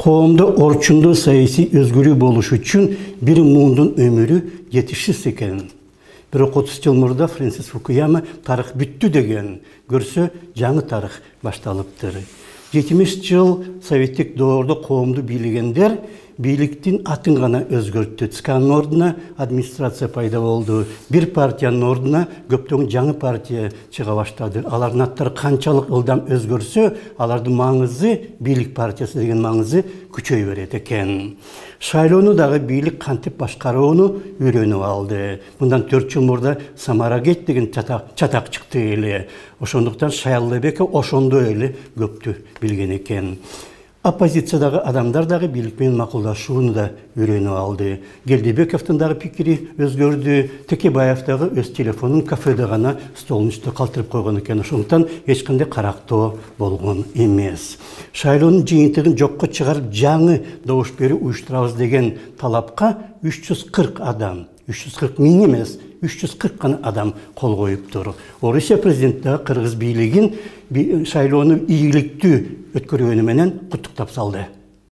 Qoomda orçundu sayısı özgürlüğü boluş üçün bir mundun ömürü yetişsiz eken. 30 yıl murda Francis Fukuyama tarix büttü degen görse жаңы tarix baştalıptır. 70 yıl Sovetlik doğurda qoomdu bilgenler birliktin atın gana özgürttü. Tskanın orduna administrasiya payda oldu. Bir partiyanın orduna köptön жаңы partiya çığa başladı. Aların atları kançalık ıldan özgürse, alardın mаңызы, birlik partiyası degen mаңызы küçöy beredi eken. Şaylonu dağı birlik kantip başkaruunu öğrenip aldı. Bundan 4 yıl murda Samaraget degen çatak çıktı eli. Oşonduktan Şayallabeke oşondu eli köptü bilgen eken. Оппозициядагы адамдар дагы бийлик менен макулдашууну да үйрөнүп алды. Келдебековдун дагы пикири өзгөрдү. Текебаев дагы өз телефонун кафеде гана столдун үстүнө калтырып койгон экен. Ошондуктан эч кандай карактоо болгон эмес. Шайлоонун жыйынтыгын жокко чыгарып жаңы добуш берүү уюштурабыз деген талапка 340 адам, 340 миң эмес, 340 гана адам кол коюптур. Орусия президенти Кыргыз бийлигин шайлоону ийгиликтүү өткөргөнү менен куттуктап салды.